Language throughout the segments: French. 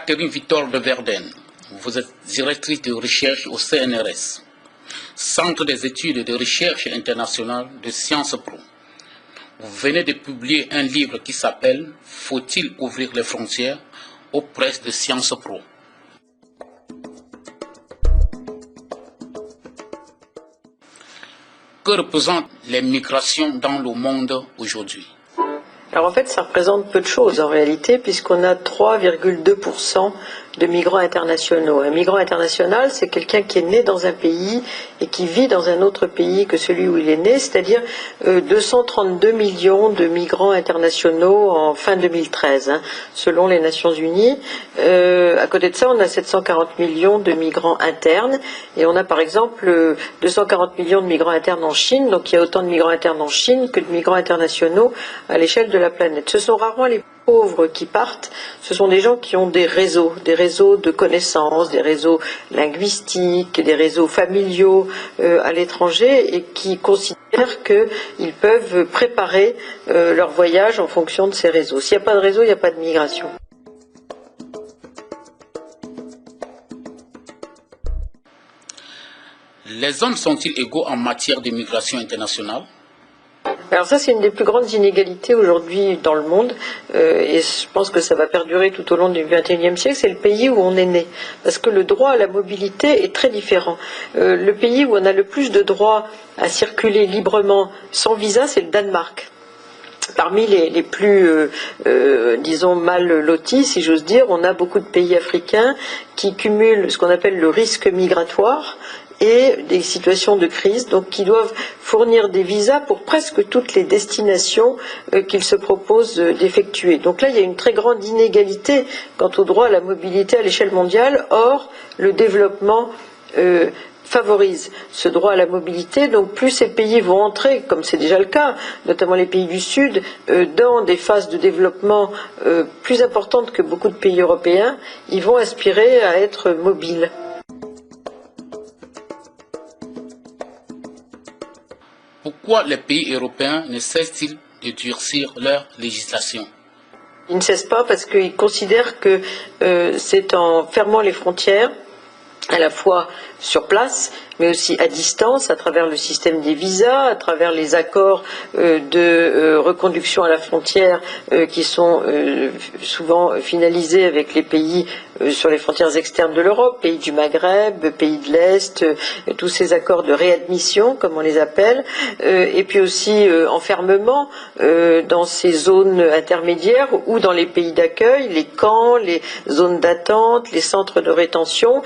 Catherine Victor de Verden, vous êtes directrice de recherche au CNRS, Centre des études de recherche internationale de Sciences Po. Vous venez de publier un livre qui s'appelle « Faut-il ouvrir les frontières ?» aux presses de Sciences Po. Que représentent les migrations dans le monde aujourd'hui? Alors en fait, ça représente peu de choses en réalité, puisqu'on a 3,2% de migrants internationaux. Un migrant international, c'est quelqu'un qui est né dans un pays et qui vit dans un autre pays que celui où il est né, c'est-à-dire 232 millions de migrants internationaux en fin 2013, selon les Nations Unies. À côté de ça, on a 740 millions de migrants internes, et on a par exemple 240 millions de migrants internes en Chine, donc il y a autant de migrants internes en Chine que de migrants internationaux à l'échelle de la planète. Ce sont rarement les pauvres qui partent, ce sont des gens qui ont des réseaux de connaissances, des réseaux linguistiques, des réseaux familiaux à l'étranger et qui considèrent qu'ils peuvent préparer leur voyage en fonction de ces réseaux. S'il n'y a pas de réseau, il n'y a pas de migration. Les hommes sont-ils égaux en matière de migration internationale? Alors ça, c'est une des plus grandes inégalités aujourd'hui dans le monde, et je pense que ça va perdurer tout au long du XXIe siècle, c'est le pays où on est né. Parce que le droit à la mobilité est très différent. Le pays où on a le plus de droits à circuler librement sans visa, c'est le Danemark. Parmi les plus, disons, mal lotis, si j'ose dire, on a beaucoup de pays africains qui cumulent ce qu'on appelle le risque migratoire et des situations de crise, donc qui doivent fournir des visas pour presque toutes les destinations qu'ils se proposent d'effectuer. Donc là, il y a une très grande inégalité quant au droit à la mobilité à l'échelle mondiale. Or, le développement favorise ce droit à la mobilité, donc plus ces pays vont entrer, comme c'est déjà le cas, notamment les pays du Sud, dans des phases de développement plus importantes que beaucoup de pays européens, ils vont aspirer à être mobiles. Pourquoi les pays européens ne cessent-ils de durcir leur législation? Ils ne cessent pas parce qu'ils considèrent que c'est en fermant les frontières, à la fois sur place, mais aussi à distance, à travers le système des visas, à travers les accords de reconduction à la frontière qui sont souvent finalisés avec les pays sur les frontières externes de l'Europe, pays du Maghreb, pays de l'Est, tous ces accords de réadmission, comme on les appelle, et puis aussi enfermement dans ces zones intermédiaires ou dans les pays d'accueil, les camps, les zones d'attente, les centres de rétention.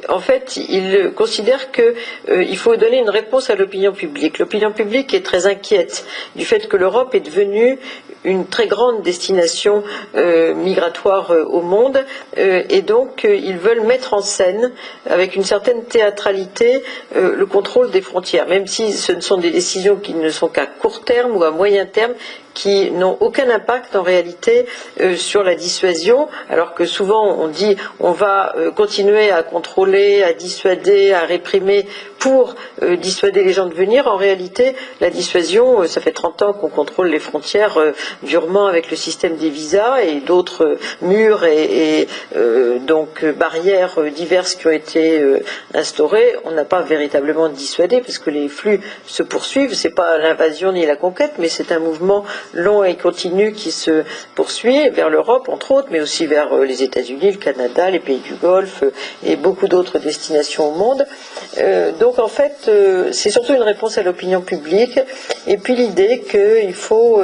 En fait, ils considèrent qu'il faut donner une réponse à l'opinion publique. L'opinion publique est très inquiète du fait que l'Europe est devenue une très grande destination migratoire au monde, et donc ils veulent mettre en scène, avec une certaine théâtralité, le contrôle des frontières, même si ce ne sont des décisions qui ne sont qu'à court terme ou à moyen terme, qui n'ont aucun impact en réalité sur la dissuasion, alors que souvent on dit on va continuer à contrôler, à dissuader, à réprimer pour dissuader les gens de venir. En réalité, la dissuasion, ça fait 30 ans qu'on contrôle les frontières durement avec le système des visas et d'autres murs et donc barrières diverses qui ont été instaurées. On n'a pas véritablement dissuadé parce que les flux se poursuivent. C'est pas l'invasion ni la conquête, mais c'est un mouvement long et continu qui se poursuit vers l'Europe, entre autres, mais aussi vers les États-Unis, le Canada, les pays du Golfe et beaucoup d'autres destinations au monde. Donc en fait, c'est surtout une réponse à l'opinion publique et puis l'idée qu'il faut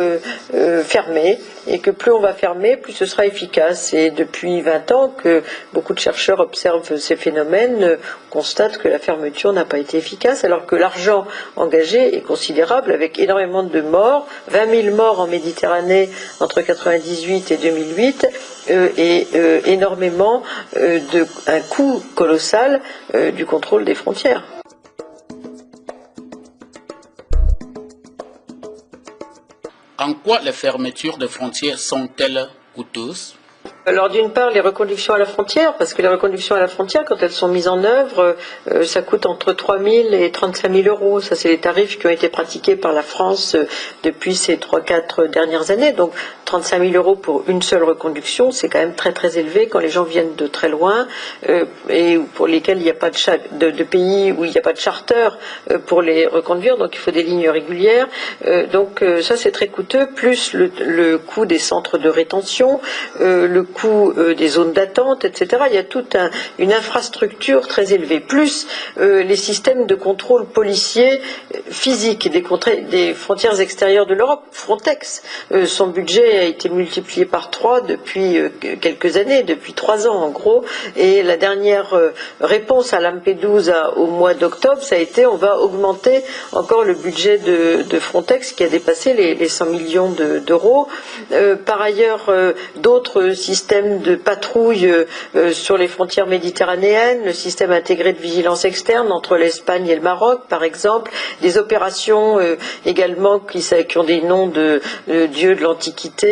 fermer et que plus on va fermer, plus ce sera efficace. Et depuis 20 ans que beaucoup de chercheurs observent ces phénomènes, constatent que la fermeture n'a pas été efficace, alors que l'argent engagé est considérable, avec énormément de morts, 20 000 morts en Méditerranée entre 1998 et 2008, et énormément un coût colossal du contrôle des frontières. En quoi les fermetures de frontières sont-elles coûteuses? Alors d'une part, les reconductions à la frontière, parce que les reconductions à la frontière, quand elles sont mises en œuvre, ça coûte entre 3 000 et 35 000 euros. Ça, c'est les tarifs qui ont été pratiqués par la France depuis ces 3-4 dernières années. Donc 35 000 euros pour une seule reconduction, c'est quand même très très élevé quand les gens viennent de très loin et pour lesquels il n'y a pas de pays où il n'y a pas de charter pour les reconduire, donc il faut des lignes régulières. Donc ça, c'est très coûteux, plus le coût des centres de rétention, le coût des zones d'attente, etc. Il y a toute une infrastructure très élevée, plus les systèmes de contrôle policier physique des frontières extérieures de l'Europe. Frontex, son budget a été multiplié par 3 depuis quelques années, depuis 3 ans en gros, et la dernière réponse à Lampedusa au mois d'octobre, ça a été on va augmenter encore le budget de Frontex qui a dépassé les 100 millions d'euros. Par ailleurs, d'autres systèmes de patrouille sur les frontières méditerranéennes, le système intégré de vigilance externe entre l'Espagne et le Maroc, par exemple, des opérations également qui ont des noms de dieux de l'Antiquité,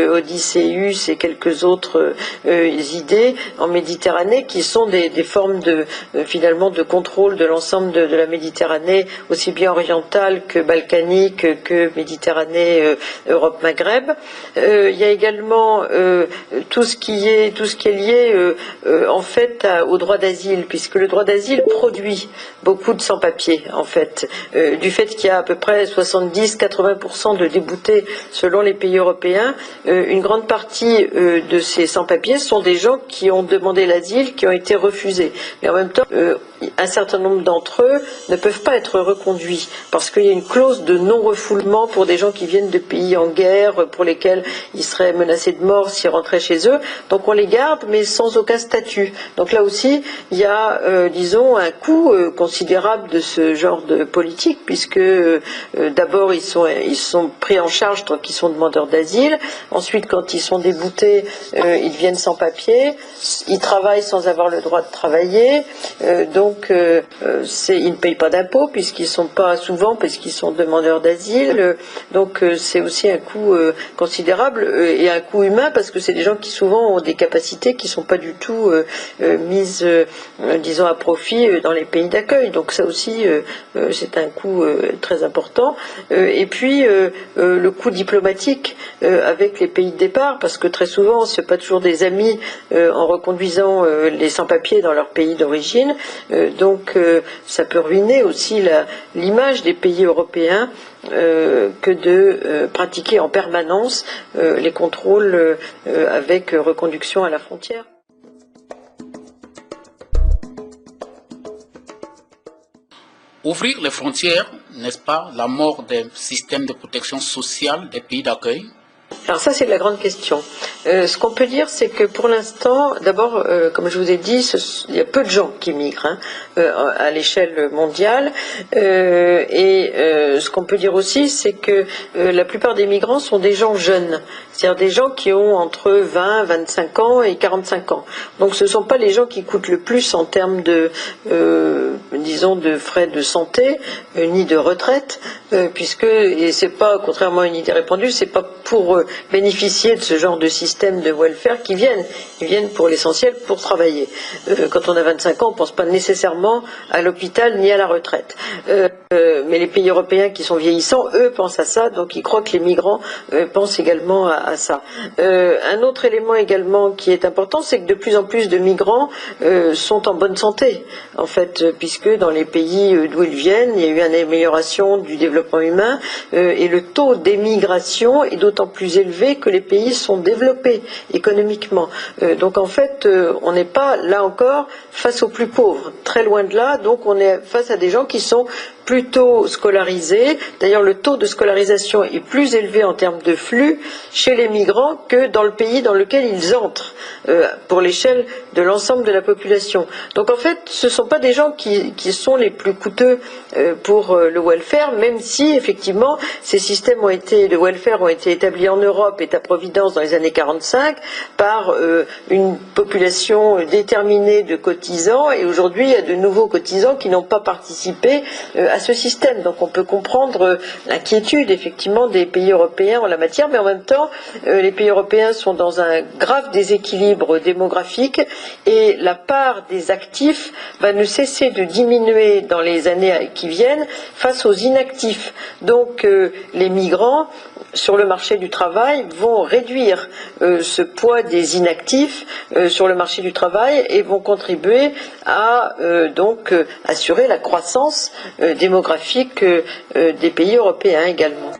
Odysseus et quelques autres idées en Méditerranée qui sont des formes finalement de contrôle de l'ensemble de la Méditerranée, aussi bien orientale que balkanique que Méditerranée, Europe-Maghreb. Il y a également tout ce qui est lié en fait au droit d'asile, puisque le droit d'asile produit beaucoup de sans-papiers en fait, du fait qu'il y a à peu près 70-80% de déboutés selon les pays européens. Une grande partie de ces sans-papiers sont des gens qui ont demandé l'asile, qui ont été refusés. Mais en même temps, un certain nombre d'entre eux ne peuvent pas être reconduits parce qu'il y a une clause de non-refoulement pour des gens qui viennent de pays en guerre, pour lesquels ils seraient menacés de mort s'ils rentraient chez eux. Donc on les garde, mais sans aucun statut. Donc là aussi, il y a, disons, un coût considérable de ce genre de politique, puisque d'abord ils sont pris en charge tant qu'ils sont demandeurs d'asile. Ensuite, quand ils sont déboutés, ils deviennent sans papier. Ils travaillent sans avoir le droit de travailler. Donc ils ne payent pas d'impôts puisqu'ils sont pas souvent parce qu'ils sont demandeurs d'asile. Donc c'est aussi un coût considérable et un coût humain parce que c'est des gens qui souvent ont des capacités qui sont pas du tout mises, disons, à profit dans les pays d'accueil. Donc ça aussi c'est un coût très important. Et puis le coût diplomatique avec les pays de départ, parce que très souvent c'est pas toujours des amis en reconduisant les sans-papiers dans leur pays d'origine. Donc ça peut ruiner aussi l'image des pays européens que de pratiquer en permanence les contrôles avec reconduction à la frontière. Ouvrir les frontières, n'est-ce pas la mort des systèmes de protection sociale des pays d'accueil? Alors ça, c'est la grande question. Ce qu'on peut dire, c'est que pour l'instant, d'abord, comme je vous ai dit, il y a peu de gens qui migrent à l'échelle mondiale. Ce qu'on peut dire aussi, c'est que la plupart des migrants sont des gens jeunes, c'est-à-dire des gens qui ont entre 20, 25 ans et 45 ans. Donc ce ne sont pas les gens qui coûtent le plus en termes disons, de frais de santé, ni de retraite, puisque, et c'est pas, contrairement à une idée répandue, c'est pas pour bénéficier de ce genre de système de welfare qu'ils viennent. Ils viennent pour l'essentiel pour travailler. Quand on a 25 ans, on ne pense pas nécessairement à l'hôpital ni à la retraite. Mais les pays européens qui sont vieillissants, eux, pensent à ça, donc ils croient que les migrants pensent également à ça. Un autre élément également qui est important, c'est que de plus en plus de migrants sont en bonne santé, en fait, puisque dans les pays d'où ils viennent, il y a eu une amélioration du développement humain et le taux d'émigration est d'autant plus élevé que les pays sont développés économiquement. Donc en fait, on n'est pas là encore face aux plus pauvres, très loin de là, donc on est face à des gens qui sont plutôt scolarisés. D'ailleurs, le taux de scolarisation est plus élevé en termes de flux chez les migrants que dans le pays dans lequel ils entrent, pour l'échelle de l'ensemble de la population. Donc en fait, ce ne sont pas des gens qui sont les plus coûteux pour le welfare, même si effectivement ces systèmes de welfare ont été établis en Europe est à Providence dans les années 45 par une population déterminée de cotisants, et aujourd'hui il y a de nouveaux cotisants qui n'ont pas participé à ce système. Donc on peut comprendre l'inquiétude effectivement des pays européens en la matière, mais en même temps les pays européens sont dans un grave déséquilibre démographique et la part des actifs va ne cesser de diminuer dans les années qui viennent face aux inactifs. Donc les migrants sur le marché du travail vont réduire ce poids des inactifs sur le marché du travail et vont contribuer à donc assurer la croissance démographique des pays européens également.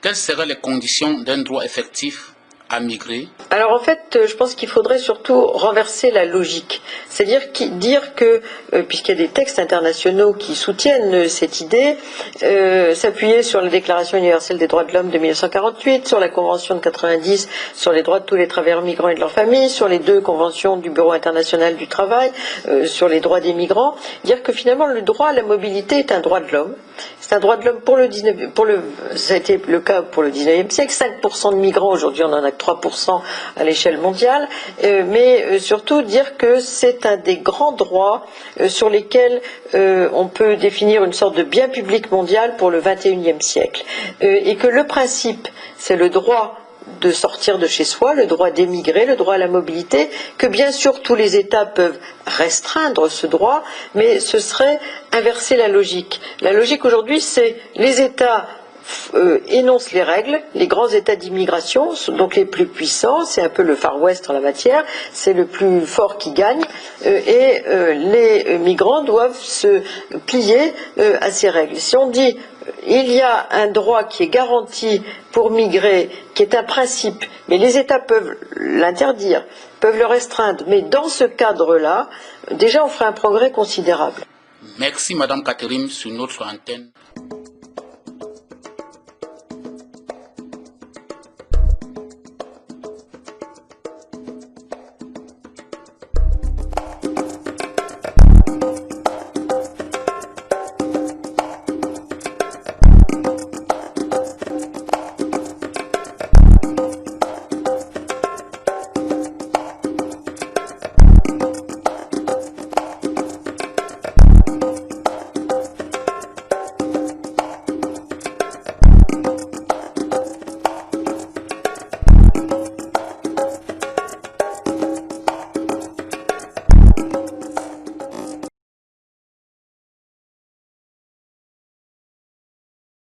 Quelles seraient les conditions d'un droit effectif à migrer? Alors en fait, je pense qu'il faudrait surtout renverser la logique. C'est-à-dire dire que, puisqu'il y a des textes internationaux qui soutiennent cette idée, s'appuyer sur la Déclaration universelle des droits de l'homme de 1948, sur la Convention de 90 sur les droits de tous les travailleurs migrants et de leurs familles, sur les 2 conventions du Bureau international du travail, sur les droits des migrants, dire que finalement le droit à la mobilité est un droit de l'homme. C'est un droit de l'homme ça a été le cas pour le 19e siècle, 5% de migrants, aujourd'hui on en a 3% à l'échelle mondiale, mais surtout dire que c'est un des grands droits sur lesquels on peut définir une sorte de bien public mondial pour le 21e siècle. Et que le principe, c'est le droit de sortir de chez soi, le droit d'émigrer, le droit à la mobilité, que bien sûr tous les États peuvent restreindre ce droit, mais ce serait inverser la logique. La logique aujourd'hui, c'est les États énoncent les règles, les grands États d'immigration, donc les plus puissants, c'est un peu le Far West en la matière, c'est le plus fort qui gagne, et les migrants doivent se plier à ces règles. Si on dit il y a un droit qui est garanti pour migrer, qui est un principe, mais les États peuvent l'interdire, peuvent le restreindre, mais dans ce cadre-là, déjà on ferait un progrès considérable. Merci Madame Catherine sur notre antenne.